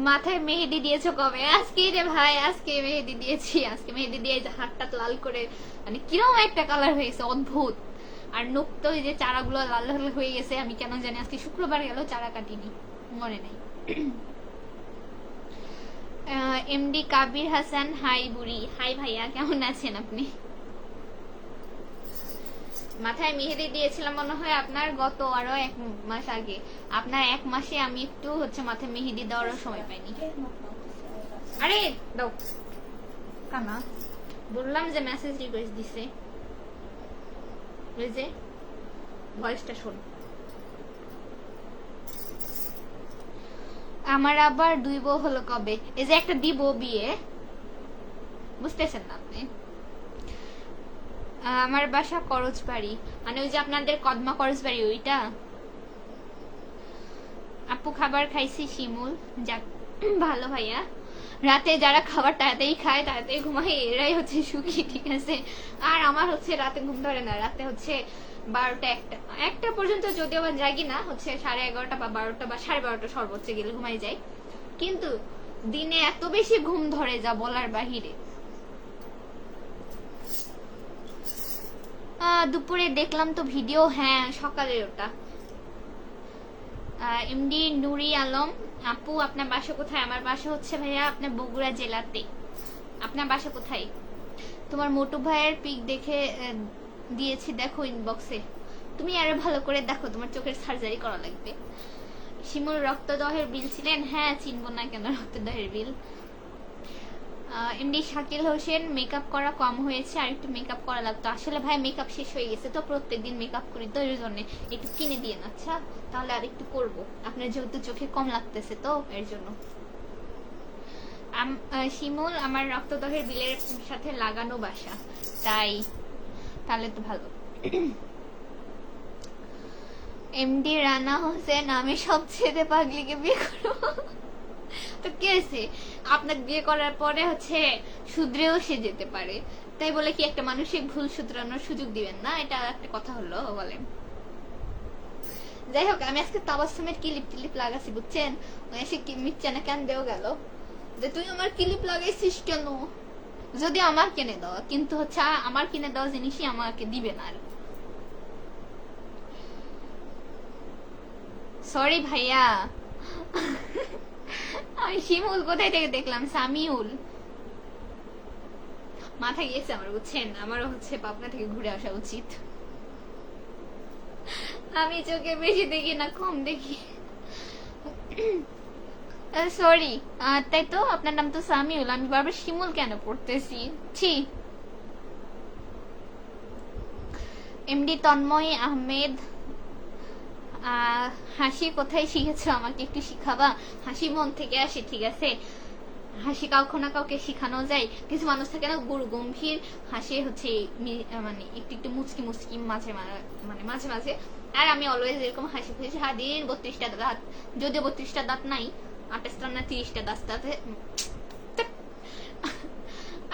মাথায় মেহেদি দিয়েছো কবে? আজকে রে ভাই, আজকে মেহেদি দিয়েছি। আজকে মেহেদি দিয়ে হাতটা লাল করে, মানে কিরকম একটা কালার হয়েছে অদ্ভুত। আর নখ তো এই যে চারাগুলো লাল লাল হয়ে গেছে, আমি কেন জানি আজকে শুক্রবার গেল চারা কাটিনি, মনে নেই। এমডি কাবির হাসান হাই বুড়ি। হাই ভাইয়া, কেমন আছেন আপনি? মাথায় মেহেদি দিয়েছিলাম মনে হয় আপনার গত আরো 1 মাস আগে। আপনার 1 মাসে আমি একটু হচ্ছে মাথায় মেহেদি দেওয়ার সময় পাইনি। আরে দাও কানা, বললাম যে মেসেজ রিকোয়েস্ট দিছে, ওই যে ভয়েসটা শোন। আমার আবার 2 বউ হলো কবে? এই যে একটা দিব বিয়ে, বুঝতেছেন না আপনি? আমার বাসা করজবাড়ি, মানে ওই যে আপনাদের কদমা করজবাড়ি ওইটা। আপু খাবার খাইছি শিমুল, যাক ভালো ভাইয়া। রাতে যারা খাবার তাড়াতাড়ি খায় তাড়াতাড়ি ঘুমায় এরাই হচ্ছে সুখী, ঠিক আছে? আর আমার হচ্ছে রাতে ঘুম ধরে না, রাতে হচ্ছে 12টা 1টা পর্যন্ত যদিও বা জাগি না, হচ্ছে 11:30 বা 12টা বা 12:30 সর্বোচ্চ গেলে ঘুমাই যায়। কিন্তু দিনে এত বেশি ঘুম ধরে যা বলার বাহিরে। দুপুরে দেখলাম তো ভিডিও, হ্যাঁ সকালের ওটা। এমডি নুরি আলম আপু আপনার বাসা কোথায়? আমার বাসা হচ্ছে ভাইয়া আপনার বগুড়া জেলাতে। আপনার বাসা কোথায়? তোমার মোটু ভাইয়ের পিক দেখে দিয়েছি, দেখো ইনবক্সে। তুমি আরো ভালো করে দেখো, তোমার চোখের সার্জারি করা লাগবে। শিমুল রক্তদহের বিল ছিলেন? হ্যাঁ চিনবো না কেন রক্তদহের বিল। এমডি শাকিল হোসেন মেকআপ করা কম হয়েছে, আর একটু মেকআপ করা লাগতো। আসলে ভাই মেকআপ শেষ হয়ে গেছে তো, প্রত্যেকদিন মেকআপ করি তো, এর জন্য একটু কিনে দিয়ে না। আচ্ছা তাহলে আর একটু করবো, আপনার যেহেতু চোখে কম লাগতেছে তো এর জন্য। শিমুল আমার রক্তদহের বিলের সাথে লাগানো বাসা, তাই তাহলে তো ভালো। এমডি রানা হোসেন আমি সব ছেড়ে পাগলিকে বিয়ে করবো। তো কি হয়েছে, আপনার বিয়ে করার পরে হচ্ছে শুধরেও সে যেতে পারে, তাই বলে কি একটা মানুষের ভুল শুধরানোর সুযোগ দিবেন না? এটা একটা কথা হলো বলেন। যাই হোক, আমি আজকে তাবাসসুমের ক্লিপ টিলিপ লাগাচ্ছি বুঝছেন, এসে কি মিচ্ছানা কেন দেও গেল যে তুই আমার ক্লিপ লাগাইছিস কেন? যদি আমার কিনে দেওয়া, কিন্তু হচ্ছে আমার কিনে দেওয়া জিনিসই আমাকে দিবে না। আর সরি ভাইয়া। আমি শিমুল কোথায় থেকে দেখলাম? সামিউল মাথা গিয়েছে আমার বুঝছেন, আমারও হচ্ছে পাবনা থেকে ঘুরে আসা উচিত। আমি চোখে বেশি দেখি না, কম দেখি। সরি। তাই তো আপনার নাম তো সামিউল, আমি বারবার শিমুল কেন পড়তেছি? ছি। এমডি তন্ময় আহমেদ আহ, হাসি কোথায় শিখেছো, আমাকে একটু শিখাবা? হাসি মন থেকে আসে, ঠিক আছে? হাসি কাউকে না কাউকে শিখানো যায়। কিছু মানুষ থাকে না গুরু গম্ভীর হাসি হচ্ছে মানে একটু একটু মুচকি মুচকি মাঝে মানে মাঝে মাঝে। আর আমি অলওয়েজ এরকম হাসি খুশি, সারাদিন 32টা দাঁত, যদিও 32টা দাঁত নাই, 28টা না 30টা দাঁত আছে,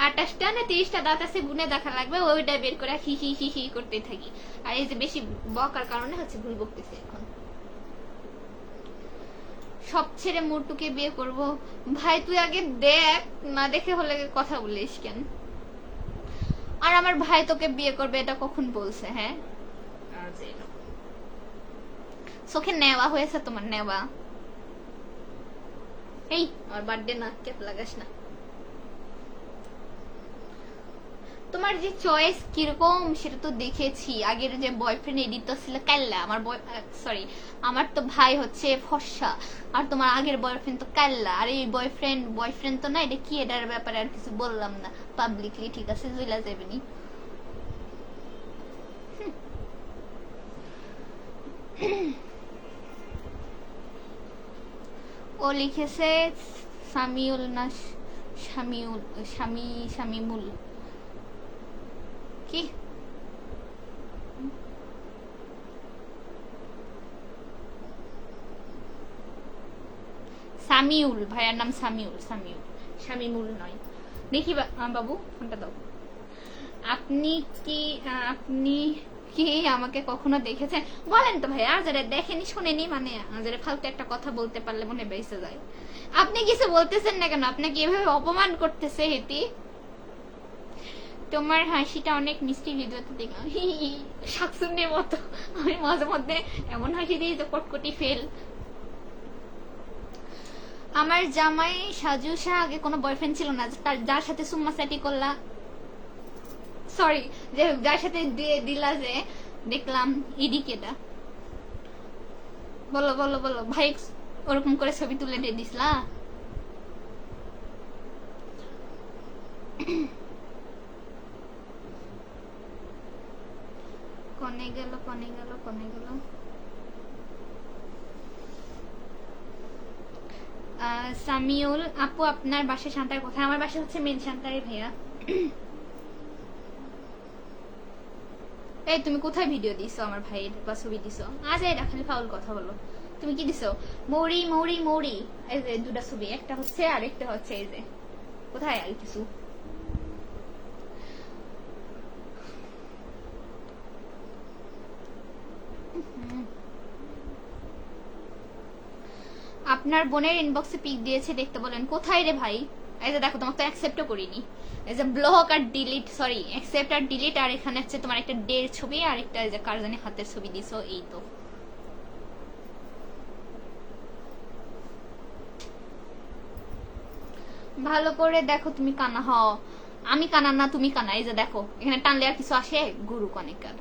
28টা না 30টা দাঁত আছে, গুনে দেখা লাগবে, ওইটা বের করে হি হি হি হি করতে থাকি। আর এই যে বেশি বকার কারণে হচ্ছে ভুল বকতেছি এখন। সব ছেড়ে মোটুকে বিয়ে করব? ভাই তুই আগে দেখ, না দেখে হলে কথা বলিস কেন? আর আমার ভাই তোকে বিয়ে করবে এটা কখন বলছে? হ্যাঁ, চোখে নেওয়া হয়েছে তোমার, নেওয়া। এই আমার বার্থডে না, কেপ লাগাস না। তোমার যে চয়েস কিরকম সেটা তো দেখেছি। আগের যে বয়ফ্রেন্ড এডিট তো ছিল কাল্লা, আমার সরি, আমার তো ভাই হচ্ছে ফর্সা, আর তোমার আগের বয়ফ্রেন্ড তো কাল্লা। আর এই বয়ফ্রেন্ড তো না, এটা কি, এটার ব্যাপারে আর কিছু বললাম না পাবলিকলি, ঠিক আছে? জুইলা যাবেনি। ও লিখেছে সামিউল না শামিউল, শামিমুল কি? সামিউল, ভাইয়ার নাম সামিউল, শামিমুল নয়। দেখি বাবু ফোনটা দাও। আপনি কি আমাকে কখনো দেখেছেন? বলেন তো ভাই, আজারে দেখেনি শুনেনি মানে আজারে ফালতু একটা কথা বলতে পারলে মনে বেঁচে যায়। আপনি কিছু বলতেছেন না কেন? আপনাকে এভাবে অপমান করতেছে হেতি। তোমার হাসিটা অনেক মিষ্টি, ভিডিওতে দেখলাম শাকসুন্নির মতো। আমি মাঝে মধ্যে এমন হাসি দিই যে কটকটি ফেল। আমার জামাই সাজু শাহ আগে কোনো বয়ফ্রেন্ড ছিল না, যার সাথে সুম্মা স্যাটি করলা, সরি, যে যার সাথে দিলা যে দেখলাম, ইডি কেটা? বলো বলো বলো ভাই, ওরকম করে ছবি তুলে দিয়ে দিসলা? কনে গেল কনে গেল কনে গেল? সামিউল আপু, আপনার বাসা শান্তার কোথায়? আমার বাসা হচ্ছে মেন শান্তারে ভাইয়া। এই তুমি কোথায় ভিডিও দিছো আমার ভাইয়ের বা ছবি দিছো? আজ এটা খালি ফাউল কথা বলো। তুমি কি দিছো? মৌরি মৌরি মৌরি, এই যে দুটা ছবি, একটা হচ্ছে আর একটা হচ্ছে এই যে, কোথায় আর কিছু? আপনার বোনের ইনবক্সে পিক দিয়েছে, দেখতে বলেন। কোথায় রে ভাই? এই যে দেখো, তোমাকে তো অ্যাকসেপ্টও করিনি। এই যে ব্লক আর ডিলিট, সরি অ্যাকসেপ্ট আর ডিলিট, আর এখানে হচ্ছে তোমার একটা ডের ছবি আর একটা যে কার জানি হাতের ছবি দিছো, এই তো। ভালো করে দেখো, তুমি কানা হও। আমি কানা না, তুমি কানা। এই যে দেখো, এখানে টানলে আর কিছু আসে? গুরু কনেকার,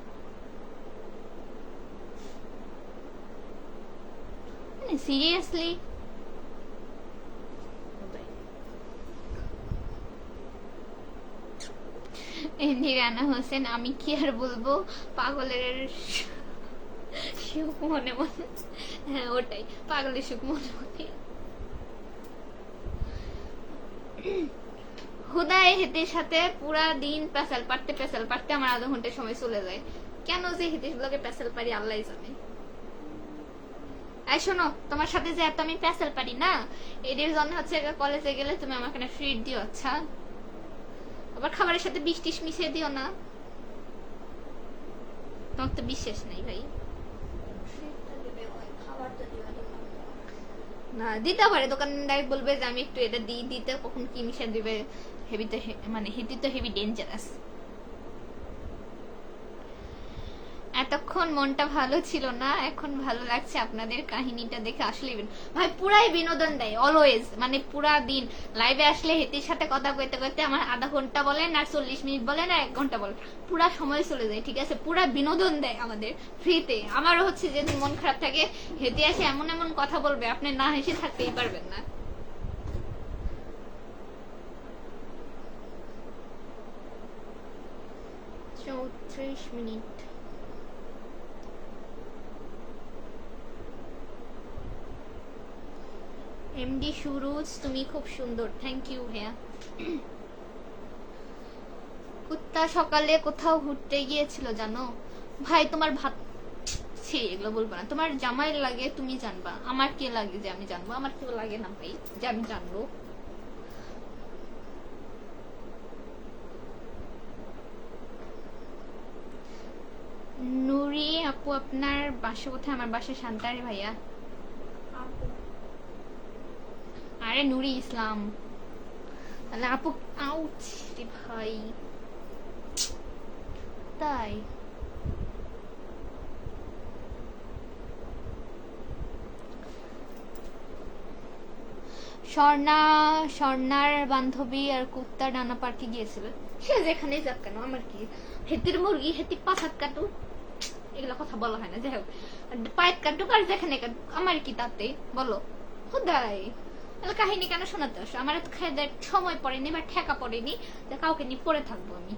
সিরিয়াসলি। রানা হোসেন, আমি কি আর বলবো, পাগলের সুখ মনে মনে। হ্যাঁ ওটাই, পাগলের সুখ মনে মনে। হুদায় হেতের সাথে পুরা দিন পেশাল পারতে আমার আধা ঘন্টা সময় চলে যায়। কেন যে হেতের গুলোকে পেশাল পারি আল্লাহ জানে। এই শোনো, তোমার সাথে যে এত আমি পেশাল পারি না, এদের জন্য হচ্ছে কলেজে গেলে তুমি আমাকে না ফ্রি দিও, আচ্ছা? আবার খাবারের সাথে বিষ টিস মিশিয়ে দিও না, তোমার তো বিশ্বাস নেই ভাই। না দিতে পারে, দোকানদার বলবে যে আমি একটু এটা দিই, দিতে কখন কি মিশিয়ে দিবে। হেভি তো মানে হেভি তো হেভি ডেঞ্জারাস। এতক্ষণ মনটা ভালো ছিল না, এখন ভালো লাগছে আপনাদের কাহিনীটা দেখে। আসলে ভাই পুরাই বিনোদন দেয় অলওয়েজ, মানে পুরা দিন লাইভে আসলে হেতির সাথে কথা কইতে কইতে আমার আধা ঘন্টা বলেন আর 40 মিনিট বলেন আর 1 ঘন্টা বলেন, পুরা সময় চলে যায়, ঠিক আছে? পুরা বিনোদন দেয় আমাদের ফ্রিতে। আমারও হচ্ছে যেদিন মন খারাপ থাকে, হেতে আসে এমন এমন কথা বলবে, আপনি না হেসে থাকতেই পারবেন না। মিনিট এমডি সুরুজ তুমি খুব সুন্দর, থ্যাংক ইউ ভাইয়া। কুত্তা সকালে কোথাও ঘুরতে গিয়েছিল জানো ভাই? তোমার ভাত ছি, এগুলো বলবো না। তোমার জামাই লাগে তুমি জানবা, আমার কি লাগে যে আমি জানবো? আমার কেউ লাগে না ভাই যে আমি জানবো। নুরি আপু আপনার বাসা কোথায়? আমার বাসা শান্তারে ভাইয়া। আরে নুরি ইসলাম। তাহলে আপু আউচ রে ভাই, তাই স্বর্ণার বান্ধবী আর কুত্তা ডানা পার্কে গিয়েছিল। সে যেখানে যাক কেন, আমার কি? হেতির মুরগি হেতি পাছাত কাটুক, এগুলো কথা বলা হয় না। যাই হোক, পায়ের কাটুক আর যেখানে কাটুক, আমার কি তাতে? বলো খুদাই, কাহিনী কেন শোনাতে আসো? আমার তো খেয়ে সময় পড়েনি বা ঠেকা পড়েনি যে কাউকে নিয়ে পড়ে থাকবো আমি।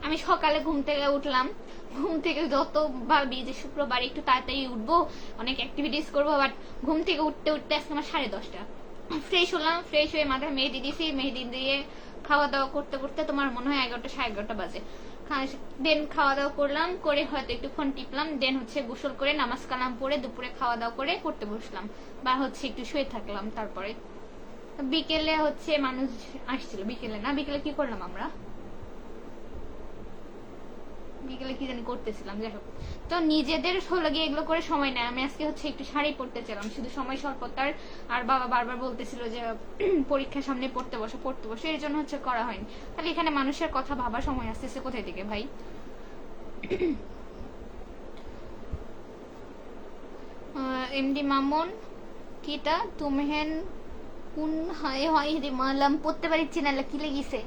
আমি সকালে ঘুম থেকে উঠলাম, ঘুম থেকে যত ভাবি যে শুক্রবার একটু তাড়াতাড়ি উঠবো, অনেক অ্যাক্টিভিটিস করবো, বাট ঘুম থেকে উঠতে উঠতে আজকে আমার 10:30। ফ্রেশ হলাম, ফ্রেশ হয়ে মাথায় মেহেদি দিয়েছি, মেহেদি দিয়ে খাওয়া দাওয়া করতে করতে তোমার মনে হয় 11টা 11:30 বাজে। দেন খাওয়া দাওয়া করলাম, করে হয়তো একটু ফোন টিপলাম, দেন হচ্ছে গোসল করে নামাজ কালাম পড়ে দুপুরে খাওয়া দাওয়া করে পড়তে বসলাম, বা হচ্ছে একটু শুয়ে থাকলাম। তারপরে বিকেলে হচ্ছে মানুষ আসছিল, বিকেলে না, বিকেলে কি করলাম আমরা? বিকেলে কি জানি করতেছিলাম। যাই হোক, তো নিজেদের লাগে এগুলো করে সময় নেয়। আমি আজকে হচ্ছে একটু শাড়ি পরতে চাইলাম, শুধু সময় স্বল্পতার, আর বাবা বারবার বলতেছিল যে পরীক্ষার সামনে পড়তে বসো, এর জন্য হচ্ছে করা হয়নি। তাহলে এখানে মানুষের কথা ভাবার সময় আসতেছে কোথায় থেকে ভাই? এমডি মামুন কিটা তুমহেন কোন হায় হয় রে মালাম পড়তে পারছি না, কি লেগেছে?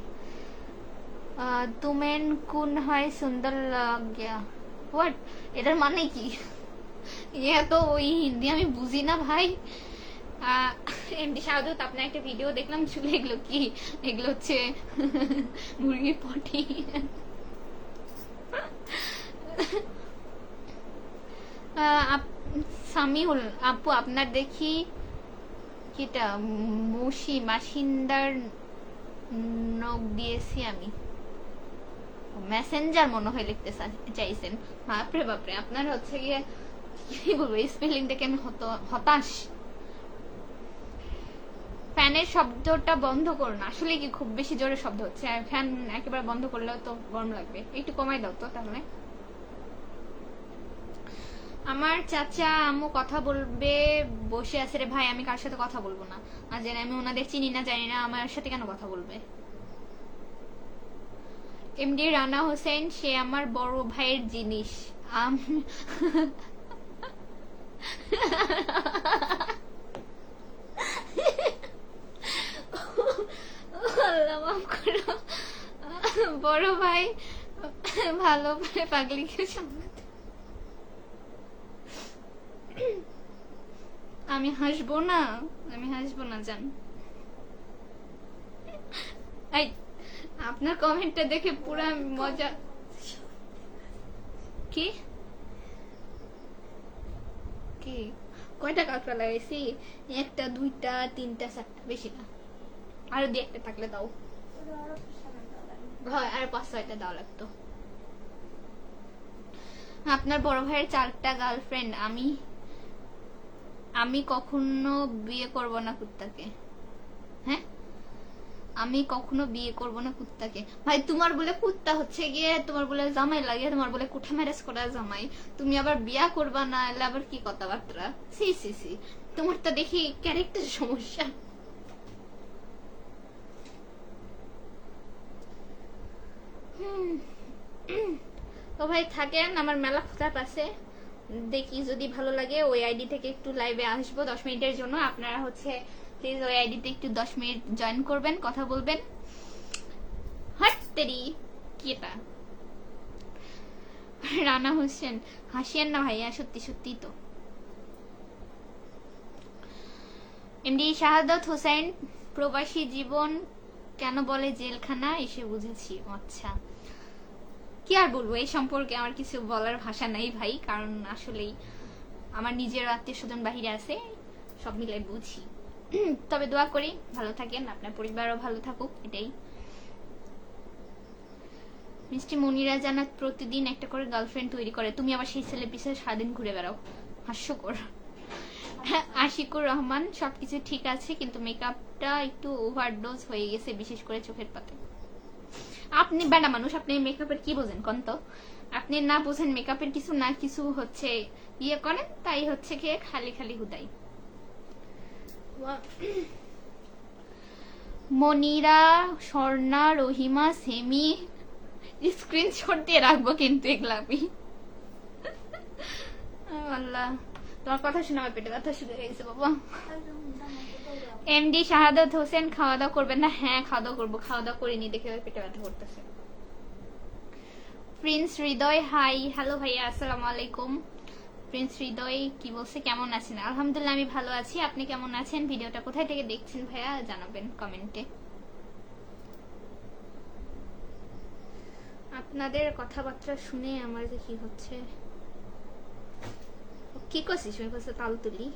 তুমেন কোন হয় সুন্দর লাগিয়া, হোয়াট? এটার মানে কি? তো ওই হিন্দি আমি বুঝি না ভাই। এমডি শাহাদত, আপনার একটা ভিডিও দেখলাম, চুলে এগুলো কি? এগুলো হচ্ছে মুরগির পটি। সামিউল আপু আপনার দেখি কিটা মাসিন্দার নখ দিয়েছি আমি। মেসেঞ্জার মনে হয় লিখতে চাইছেন। বাপরে বাপরে, আপনার হচ্ছে গিয়ে কি বলবো, স্পেলিং দেখে আমি হতাশ। ফ্যানের শব্দটা বন্ধ করুন। আসলে কি খুব বেশি জোরে শব্দ হচ্ছে, আর ফ্যান একেবারে বন্ধ করলেও তো গরম লাগবে, একটু কমাই দাও তো তাহলে। আমার চাচা আম্মু কথা বলবে বসে আছে রে ভাই, আমি কার সাথে কথা বলবো না? আর জানি আমি ওনাদের চিনি না জানি না, আমার সাথে কেন কথা বলবে? এমডি রানা হোসেন, সে আমার বড় ভাইয়ের জিনিস। আল্লাহ মাফ করো, বড় ভাই ভালো পাগলিকে সামলাতে। আমি হাসবো না, আমি হাসবো না জান। আপনার কমেন্টটা দেখে পুরো মজা। কি কি কয়টা কাঁকড়া লাগাইছি? 1টা 2টা 3টা 4টা, বেশি না। আরো 2-1টা থাকলে দাও। হয় আর 5-6টা দাও লাগতো। আপনার বড় ভাইয়ের 4টা গার্লফ্রেন্ড। আমি কখনো বিয়ে করব না কুত্তাকে। হ্যাঁ, আমি কখনো বিয়ে করব না কুত্তাকে। ভাই তোমার বলে কুত্তা হচ্ছে গিয়ে তোমার বলে জামাই লাগে, তোমার বলে কুঠা ম্যারেজ করা জামাই, তুমি আবার বিয়া করবা না, এলে আবার কি কথাবার্তা? সি সি সি, তোমার তো দেখি ক্যারেক্টার সমস্যা। তো ভাই থাকেন, আমার মেলা চাপ আছে, দেখি যদি ভালো লাগে ওই আইডি থেকে একটু লাইভে আসবো 10 মিনিটের জন্য। আপনারা হচ্ছে প্লিজ ওই আইডিতে একটু 10 মিনিট জয়েন করবেন, কথা বলবেন। হাটতেরি কি এটা? রানা হোসেন, হাসিয়েন না ভাইয়া, সত্যি সত্যি তো। এমডি শাহাদত হোসেন, প্রবাসী জীবন কেন বলে জেলখানা, এসে বুঝেছি। আচ্ছা, কি আর বলবো এই সম্পর্কে, আমার কিছু বলার ভাষা নাই ভাই, কারণ আসলেই আমার নিজের আত্মীয় স্বজন বাহিরে আছে, সব মিলে বুঝি। তবে দোয়া করি ভালো থাকেন, আপনার পরিবারও ভালো থাকুক, এটাই। মিষ্টি মনিরা জানাত প্রতিদিন একটা করে গার্লফ্রেন্ড তৈরি করে, তুমি আবার সেই ছেলে পিছনে সারাদিন ঘুরে বেড়াও, হাস্যকর। হ্যাঁ, আশিকুর রহমান সবকিছু ঠিক আছে কিন্তু মেকআপটা একটু ওভারডোজ হয়ে গেছে, বিশেষ করে চোখের পাতে। আপনি বেড়া মানুষ, আপনি মেকআপের কি বোঝেন কোন তো? আপনি না বোঝেন মেকআপের কিছু না কিছু হচ্ছে ইয়ে করেন, তাই হচ্ছে কি খালি খালি হুদাই। মনিরা, স্বর্ণা, রহিমা, সেমি স্ক্রিনশট দিয়ে রাখবো কিন্তু এগুলা আমি। আল্লাহ, তোমার কথা শুনে আমার পেটে ব্যথা শুরু হয়ে গেছে বাবা। এমডি শাহাদাত হোসেন, খাওয়া দাওয়া করবেন না? হ্যাঁ খাওয়া দাওয়া করবো, খাওয়া দাওয়া করিনি দেখে পেটে ব্যথা করতেছে। প্রিন্স হৃদয়, হাই, হ্যালো ভাইয়া, আসসালামু আলাইকুম। প্রিন্স হৃদয় কি বলছে, কেমন আছেন? আলহামদুলিল্লাহ আমি ভালো আছি, আপনি কেমন আছেন? ভিডিওটা কোথায় থেকে দেখছেন ভাইয়া জানাবেন কমেন্টে। আপনাদের কথাবার্তা শুনে আমার যে কি হচ্ছে, কি করছিস? শুনে করছে তাল তুলি।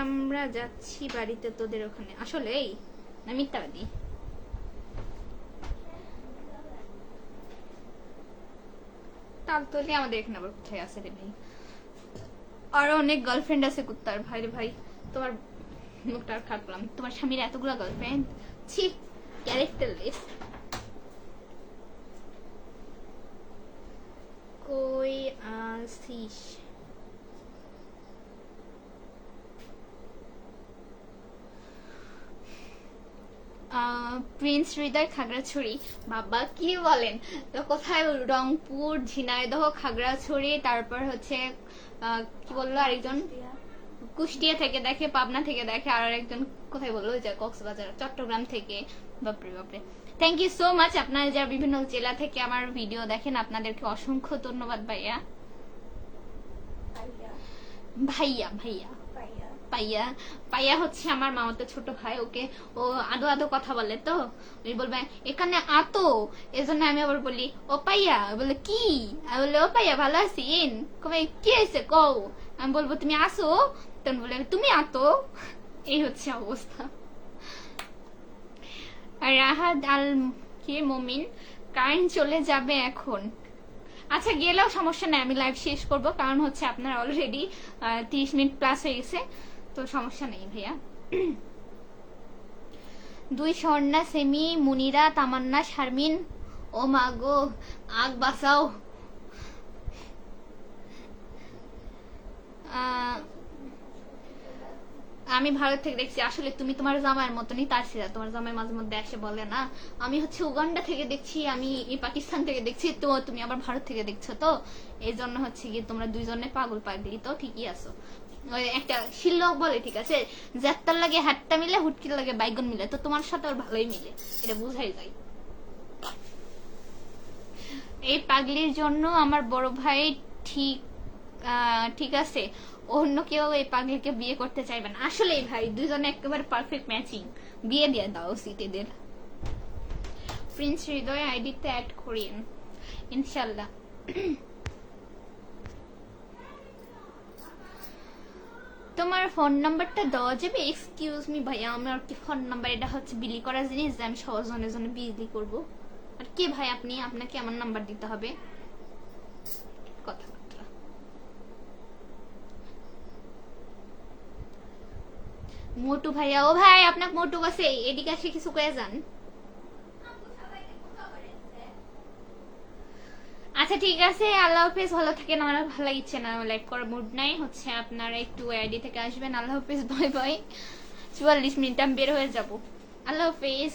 আমরা যাচ্ছি বাড়িতে তোদের ওখানে, আসলে এই না মিথ্যাবাদী? তালতলি আমাদের এখানে আবার কোথায় আছে রে ভাই? আরো অনেক গার্লফ্রেন্ড আছে কুত্তার ভাই রে ভাই। তোমার মুখটা আর খারাপ করলাম, তোমার স্বামীর এতগুলো গার্লফ্রেন্ড, ছি ক্যারেক্টারলেস। কই আসিস? প্রিন্স হৃদয়, খাগড়াছড়ি। বাবা কি বলেন তো, কোথায়? রংপুর, ঝিনাইদহ, খাগড়াছড়ি, তারপর হচ্ছে কি বললো আরেকজন? কুষ্টিয়া থেকে দেখে, পাবনা থেকে দেখে, আর একজন কোথায় বললো? ওই যে কক্সবাজার, চট্টগ্রাম থেকে। বাপরে বাপরে, থ্যাংক ইউ সো মাচ। আপনারা যারা বিভিন্ন জেলা থেকে আমার ভিডিও দেখেন, আপনাদেরকে অসংখ্য ধন্যবাদ ভাইয়া। ভাইয়া ভাইয়া পাইয়া, পাইয়া হচ্ছে আমার মামাতো ছোট ভাই, ওকে ও আদো আদো কথা বলে, তো ওই বলবে এখানে আতো, এজন্য আমি আবার বলি ও পাইয়া, বলে কি? আমি বললে ও পাইয়া ভালো আছিন, কবে কি হয়েছে কও? আমি বলবো তুমি আসো, তখন বলে তুমি আতো। এই হচ্ছে অবস্থা। আর রাহাত আল কি মমিন, কারেন্ট চলে যাবে এখন। আচ্ছা গেলেও সমস্যা নাই, আমি লাইভ শেষ করব, কারণ হচ্ছে আপনার অলরেডি 30 মিনিট প্লাস হয়ে গেছে, তো সমস্যা নেই ভাইয়া। দুই স্বর্ণা, সেমি, মুনিরা, তামান্না, শারমিন। ও মা গো, আগ বাঁচাও। আমি ভারত থেকে দেখছি। আসলে তুমি তোমার জামাইয়ের মতনই তার সিরা, তোমার জামাই মাঝে মধ্যে এসে বলে না আমি হচ্ছে উগান্ডা থেকে দেখছি, আমি পাকিস্তান থেকে দেখছি, তো তুমি আবার ভারত থেকে দেখছো, তো এই জন্য হচ্ছে কি তোমরা দুইজনে পাগল পাগলি, তো ঠিকই আছো। ওই একটা শিল্লক বলে ঠিক আছে, যাত্রার লাগে হাটটা মিলে, হুটকির লাগে বাইগন মিলে, তো তোমার সাথে ওর ভালোই মিলে, এটা বোঝাই যায়। এই পাগলির জন্য আমার বড় ভাই ঠিক আছে, অন্য কেউ এই পাগলিকে বিয়ে করতে চাইবেন। আসলে ভাই দুজনে একেবারে পারফেক্ট ম্যাচিং, বিয়ে দিয়ে দাও উচিত এদের। প্রিন্স হৃদয় আইডিতে অ্যাড করিয়েন ইনশাল্লাহ। তোমার ফোন নাম্বারটা দেওয়া যাবে? এক্সকিউজ মি ভাইয়া, আমার কি ফোন নাম্বার? এটা হচ্ছে বিলি করা জিনিস যে আমি সহজনের জন্য বিলি করব। আর কে ভাই আপনি? আপনাকে আমার নাম্বার দিতে হবে? কথাবার্তা। মোটু ভাইয়া, ও ভাই আপনার মোটু আছে, এদিকে আসে কিছু কয়ে যান। আচ্ছা ঠিক আছে, আল্লাহ হাফেজ, ভালো থাকেন। আমার ভালো লাগছে না লাইক করার মুড নাই, হচ্ছে আপনারা একটু আইডি থেকে আসবেন। আল্লাহ হাফেজ, বাই বাই। 44 মিনিট আমি বের হয়ে যাব। আল্লাহ হাফেজ।